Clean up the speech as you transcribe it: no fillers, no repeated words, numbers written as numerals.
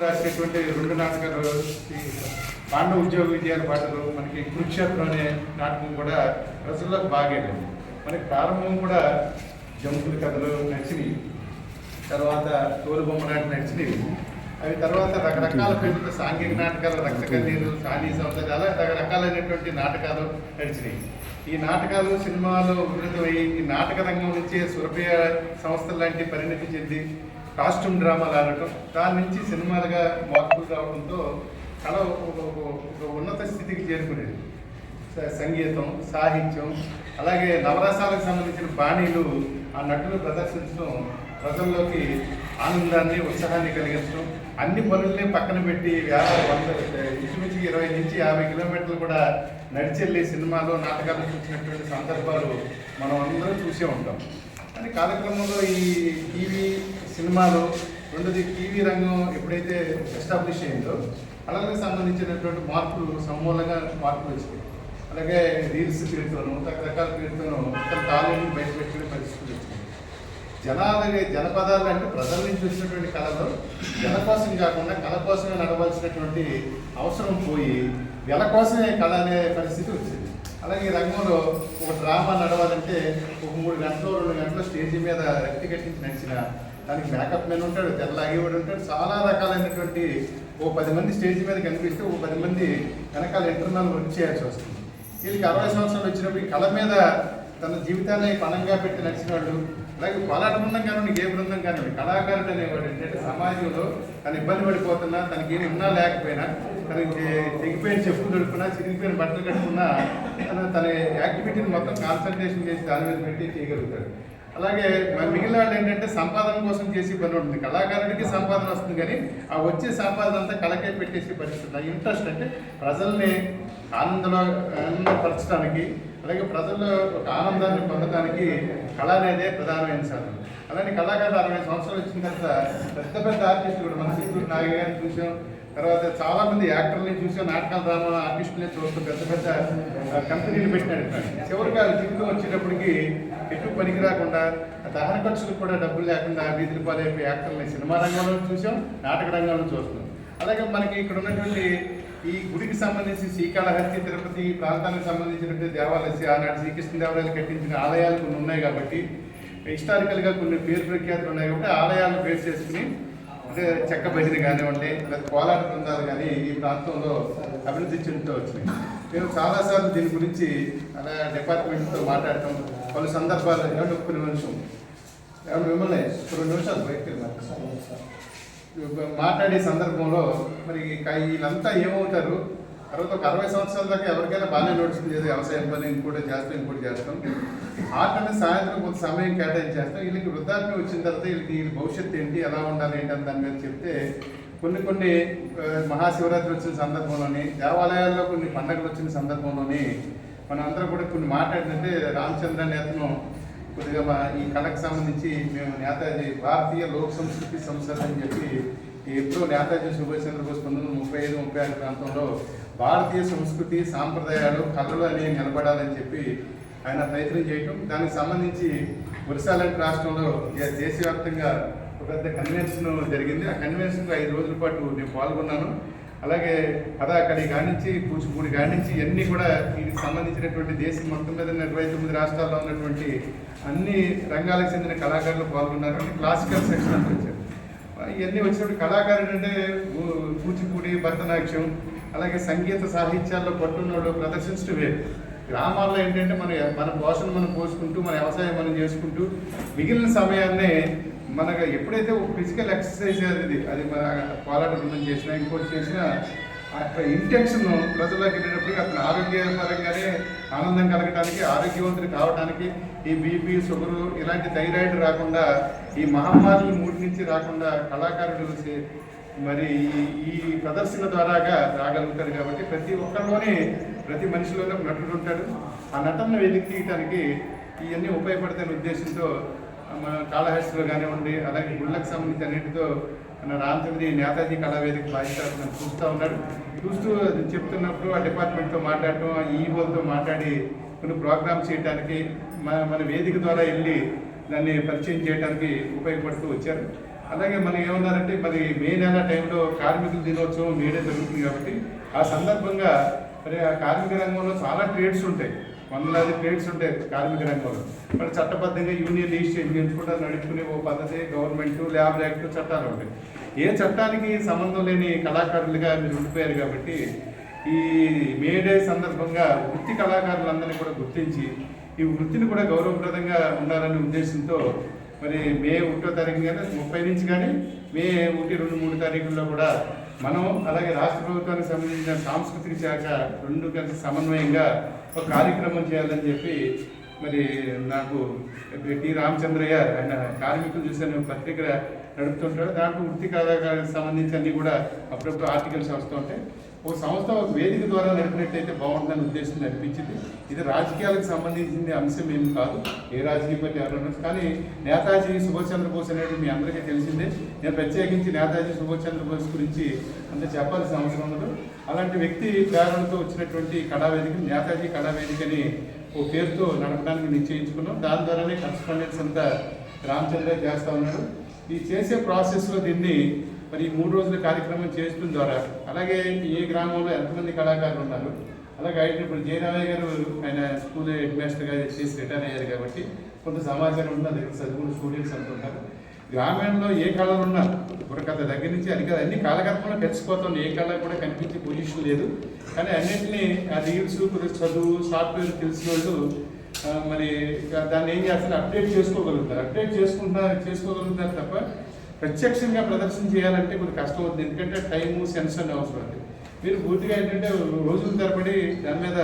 రాసేటువంటి రెండు నాటకాలు పాండవ ఉద్యోగ విజయాల పాటలు మనకి కురుక్షేత్రం అనే నాటకం కూడా ప్రజల్లోకి బాగా వెళ్ళింది. మనకి ప్రారంభం కూడా జంపుల కథలు నచ్చినవి, తర్వాత తోలుబొమ్మ నాటి నచ్చినవి. అవి తర్వాత రకరకాల పేర్లతో సాంఘిక నాటకాలు, రక్తకన్నీరు, సాని సౌందర్య, అలా రకరకాలైనటువంటి నాటకాలు నడిచినాయి. ఈ నాటకాలు సినిమాలో ఉన్నతమై ఈ నాటక రంగం నుంచే సురభి సంస్థల లాంటి పరిణతి చెంది కాస్ట్యూమ్ డ్రామాలు ఆడటం, దాని నుంచి సినిమాలుగా మార్పులు రావడంతో కళ ఒక ఉన్నత స్థితికి చేరుకునేది. సంగీతం, సాహిత్యం, అలాగే నవరసాలకు సంబంధించిన బాణీలు ఆ నటులు ప్రదర్శించడం, ప్రజల్లోకి ఆనందాన్ని, ఉత్సాహాన్ని కలిగించడం, అన్ని పనుల్ని పక్కన పెట్టి ఇంచుమించు 20 నుంచి 50 కిలోమీటర్లు కూడా నడిచెళ్ళి సినిమాలో నాటకాలు చూసినటువంటి సందర్భాలు మనం అందరం చూసే ఉంటాం. కానీ కాలక్రమంలో ఈ టీవీ సినిమాలో రెండోది టీవీ రంగం ఎప్పుడైతే ఎస్టాబ్లిష్ అయిందో అలాగే సంబంధించినటువంటి మార్పులు సమూలంగా మార్పులు వచ్చినాయి. అలాగే రీల్స్ పేరుతోనూ రకరకాల పేరుతోనూ తాళూరు బయటపెట్టిన పరిస్థితులు వచ్చినాయి. జనపదాలు అంటే ప్రజల నుంచి వచ్చినటువంటి కళలో జన కోసం కాకుండా కళ కోసమే నడవలసినటువంటి అవసరం పోయి వెల కోసమే కళ అనే పరిస్థితి వచ్చింది. అలాగే ఈ రంగంలో ఒక డ్రామా నడవాలంటే ఒక 3 గంటలు 2 గంటలు స్టేజీ మీద రెక్తి కట్టించి నడిచిన దానికి మేకప్ మెన్ ఉంటాడు, తెల్లగేవాడు ఉంటాడు, చాలా రకాలైనటువంటి 10 మంది స్టేజ్ మీద కనిపిస్తే 10 మంది వెనకాల ఇంటర్నల్ వర్క్ చేయాల్సి వస్తుంది. వీళ్ళకి 60 సంవత్సరాలు వచ్చినప్పుడు ఈ కళ మీద తన జీవితాన్ని పణంగా పెట్టి నడిచిన వాళ్ళు, అలాగే పోలాట బృందం కానివ్వండి, ఏ బృందం కానివ్వండి, కళాకారుడు అనేవాడు ఏంటంటే సమాజంలో తను ఇబ్బంది పడిపోతున్నా, తనకి ఏమి ఉన్నా లేకపోయినా, తనకి తెగిపోయిన చెప్పులు దొరుకున్నా, చిరిగిపోయిన బట్టలు కట్టుకున్నా తన యాక్టివిటీని మొత్తం కాన్సన్ట్రేషన్ చేసి దాని మీద పెట్టి చేయగలుగుతాడు. అలాగే మిగిలిన వాళ్ళు ఏంటంటే సంపాదన కోసం చేసే పని ఉంటుంది. కళాకారుడికి సంపాదన వస్తుంది, కానీ ఆ వచ్చే సంపాదన అంతా కళకే పెట్టేసే పరిస్థితి. ఇంట్రెస్ట్ అంటే ప్రజల్ని ఆనందపరచడానికి, అలాగే ప్రజల్లో ఒక ఆనందాన్ని పొందడానికి కళ అనేదే ప్రధానమైన సాధనం. అలానే కళాకారులు 60 సంవత్సరాలు వచ్చిన తర్వాత పెద్ద ఆర్టిస్టులు కూడా మన చిత్తూరు నాగయ్య గారిని చూసాం, తర్వాత చాలామంది యాక్టర్ని చూసాం, నాటకాల డ్రామా ఆర్టిస్టులే చూస్తాం, పెద్ద కంపెనీలు పెట్టినాడు. చివరికి జీవితం వచ్చేటప్పటికి ఎటు పనికి రాకుండా దహన ఖర్చులకు కూడా డబ్బులు లేకుండా వీధుల పాలైపోయి యాక్టర్ని సినిమా రంగంలో చూసాం, నాటక రంగంలో చూస్తున్నాం. అలాగే మనకి ఇక్కడ ఉన్నటువంటి ఈ గుడికి సంబంధించి శ్రీకాళహస్తి, తిరుపతి ఈ ప్రాంతానికి సంబంధించినటువంటి దేవాలయం, ఆనాడు శ్రీకృష్ణదేవరాయలు కట్టించిన ఆలయాలు కొన్ని ఉన్నాయి కాబట్టి, హిస్టారికల్గా కొన్ని పేరు ప్రఖ్యాతులు ఉన్నాయి కాబట్టి ఆలయాలను బేస్ చేసుకుని అంటే చెక్క భజన కానివ్వండి, లేదా కోలాట బృందాలు కానీ ఈ ప్రాంతంలో అభివృద్ధి చెందుతూ వచ్చినాయి. నేను చాలాసార్లు దీని గురించి అలా డిపార్ట్మెంట్తో మాట్లాడటం, పలు సందర్భాలు కొన్ని నిమిషం మిమ్మల్ని 2 నిమిషాలు బయటకు మాట్లాడే సందర్భంలో మరి వీళ్ళంతా ఏమవుతారు, తర్వాత ఒక 60 సంవత్సరాల దాకా ఎవరికైనా బాగానే నడుస్తుంది, ఏదో వ్యవసాయం పని ఇంకోటి చేస్తాం. ఆటని సాయంత్రం కొంత సమయం కేటాయించేస్తాం. వీళ్ళకి వృద్ధాప్యం వచ్చిన తర్వాత వీళ్ళ భవిష్యత్తు ఏంటి, ఎలా ఉండాలి ఏంటి అని దాని మీద చెప్తే కొన్ని మహాశివరాత్రి వచ్చిన సందర్భంలోని, దేవాలయాల్లో కొన్ని పండుగలు వచ్చిన సందర్భంలోని మనం అందరం కూడా కొన్ని మాట్లాడిందంటే రామచంద్ర నేతను కొద్దిగా ఈ కళకు సంబంధించి మేము నేతాజీ భారతీయ లోక్ సంస్కృతి సంస్థ అని చెప్పి ఎప్పుడో నేతాజీ సుభాష్ చంద్రబోస్ 1935-36 ప్రాంతంలో భారతీయ సంస్కృతి సాంప్రదాయాలు కళలు అనేవి నిలబడాలని చెప్పి ఆయన ప్రయత్నం చేయటం, దానికి సంబంధించి ఒరిస్సాలాంటి రాష్ట్రంలో దేశవ్యాప్తంగా ఒక పెద్ద కన్వెన్షన్ జరిగింది. ఆ కన్వెన్షన్కి 5 రోజుల పాటు నేను పాల్గొన్నాను. అలాగే కథాకళి కానించి, కూచిపూడి కానించి ఇవన్నీ కూడా వీటికి సంబంధించినటువంటి దేశం మొత్తం మీద 29 రాష్ట్రాల్లో ఉన్నటువంటి అన్ని రంగాలకు చెందిన కళాకారులు పాల్గొన్నారు. క్లాసికల్ సెక్షన్ అంతా వచ్చారు. ఇవన్నీ వచ్చినప్పుడు కళాకారుడు అంటే కూచిపూడి, భరతనాట్యం, అలాగే సంగీత సాహిత్యాల్లో పట్టున్నోడు ప్రదర్శించడం వేరు. గ్రామాల్లో ఏంటంటే మన పోషణ మనం పోసుకుంటూ, మన వ్యవసాయం మనం చేసుకుంటూ మిగిలిన సమయాన్నే మనకు ఎప్పుడైతే ఫిజికల్ ఎక్సర్సైజ్ అది మన పోరాట బృందం చేసినా ఇంకోటి చేసినా అక్కడ ఇంటెన్షన్ ప్రజల్లోకి వెళ్ళేటప్పటికి అతను ఆరోగ్యపరంగానే ఆనందం కలగడానికి, ఆరోగ్యవంతులు కావడానికి, ఈ బీపీ, షుగరు ఇలాంటి థైరాయిడ్ రాకుండా, ఈ మహమ్మారులు 3 నుంచి రాకుండా కళాకారుడు మరి ఈ ప్రదర్శన ద్వారాగా రాగలుగుతారు. కాబట్టి ప్రతి ఒక్కరిలోనే, ప్రతి మనిషిలోనే నటుడు ఉంటాడు. ఆ నటనను వెలికితీయడానికి ఇవన్నీ ఉపయోగపడతాయనే ఉద్దేశంతో మన కాళహస్తిలో కానివ్వండి, అలాగే గుళ్ళకు సంబంధించి అన్నింటితో మన రామచంద్రి నేతాజీ కళావేదిక బాధ్యత చూస్తూ ఉన్నాడు. చూస్తూ చెప్తున్నప్పుడు ఆ డిపార్ట్మెంట్తో మాట్లాడటం, ఈవోలతో మాట్లాడి కొన్ని ప్రోగ్రామ్స్ చేయడానికి మన వేదిక ద్వారా వెళ్ళి దాన్ని పరిచయం చేయడానికి ఉపయోగపడుతూ వచ్చారు. అలాగే మనకి ఏమన్నారంటే మరి మే నెల టైంలో కార్మికుల దినోత్సవం మేడే జరుగుతుంది కాబట్టి ఆ సందర్భంగా మరి ఆ కార్మిక రంగంలో చాలా ట్రేడ్స్ ఉంటాయి, వందలాది ట్రేడ్స్ ఉంటాయి కార్మిక రంగంలో. మరి చట్టబద్ధంగా యూనియన్ రిజిస్ట్రేషన్ ఎంచుకుంటూ నడుచుకునే ఓ పద్ధతి గవర్నమెంట్ ల్యాబ్ యాక్ట్ చట్టాలు ఉంటాయి. ఏ చట్టానికి సంబంధం లేని కళాకారులుగా మీరు ఉండిపోయారు కాబట్టి ఈ మేడే సందర్భంగా వృత్తి కళాకారులందరినీ కూడా గుర్తించి ఈ వృత్తిని కూడా గౌరవప్రదంగా ఉండాలనే ఉద్దేశంతో మరి మే 1వ తారీఖు కానీ 30 నుంచి కానీ మే 1, 2, 3 తారీఖుల్లో కూడా మనం అలాగే రాష్ట్ర ప్రభుత్వానికి సంబంధించిన సాంస్కృతిక శాఖ రెండు కలిసి సమన్వయంగా ఒక కార్యక్రమం చేయాలని చెప్పి మరి నాకు టి రామచంద్రయ్య ఆయన కార్మికులు చూసిన పత్రిక నడుపుతుంటాడు. దాంట్లో వృత్తి కళాకారులకు సంబంధించి అన్నీ కూడా అప్పుడప్పుడు ఆర్టికల్స్ వస్తూ ఉంటాయి. ఒక సంస్థ ఒక వేదిక ద్వారా నడిపినట్టయితే బాగుంటుందని ఉద్దేశం అనిపించింది. ఇది రాజకీయాలకు సంబంధించిన అంశం ఏమి కాదు, ఏ రాజకీయ పార్టీ ఎవరు, కానీ నేతాజీ సుభాష్ చంద్రబోస్ అనేది మీ అందరికీ తెలిసిందే. నేను ప్రత్యేకించి నేతాజీ సుభాష్ చంద్రబోస్ గురించి అంత చెప్పాల్సిన అవసరం ఉండదు. అలాంటి వ్యక్తి ప్రేరణతో వచ్చినటువంటి కళావేదిక నేతాజీ కళావేదికని ఓ పేరుతో నడపడానికి నిశ్చయించుకున్నాం. దాని ద్వారానే కరస్పాండెన్స్ అంతా రామచంద్ర చేస్తూ ఉన్నాడు. ఈ చేసే ప్రాసెస్లో దీన్ని మరి 3 రోజుల కార్యక్రమం చేయడం ద్వారా అలాగే ఏ గ్రామంలో ఎంతమంది కళాకారులు ఉన్నారు, అలాగే ఆయన ఇప్పుడు జయరామయ్య గారు ఆయన స్కూల్ హెడ్ మాస్టర్గా చేసి రిటైర్ అయ్యారు కాబట్టి కొంత సమాచారం ఉంది. దగ్గర చదువుకున్న స్టూడెంట్స్ అంటుంటారు. గ్రామీణంలో ఏ కళలు ఉన్నా బుర్రకథ దగ్గర నుంచి అన్ని కాలగర్భంలో కలిసిపోతుంది. ఏ కళ కూడా కనిపించే పొజిషన్ లేదు. కానీ అన్నింటినీ ఆ రీల్స్ చదువు సాఫ్ట్వేర్ తెలిసిన వాళ్ళు మరి దాన్ని ఏం చేస్తారు, అప్డేట్ చేసుకోగలుగుతారు తప్ప ప్రత్యక్షంగా ప్రదర్శన చేయాలంటే కొంచెం కష్టం అవుతుంది. ఎందుకంటే టైము సెన్స్ అనే అవసరం ఉంది. మీరు పూర్తిగా ఏంటంటే రోజుల తరబడి దాని మీద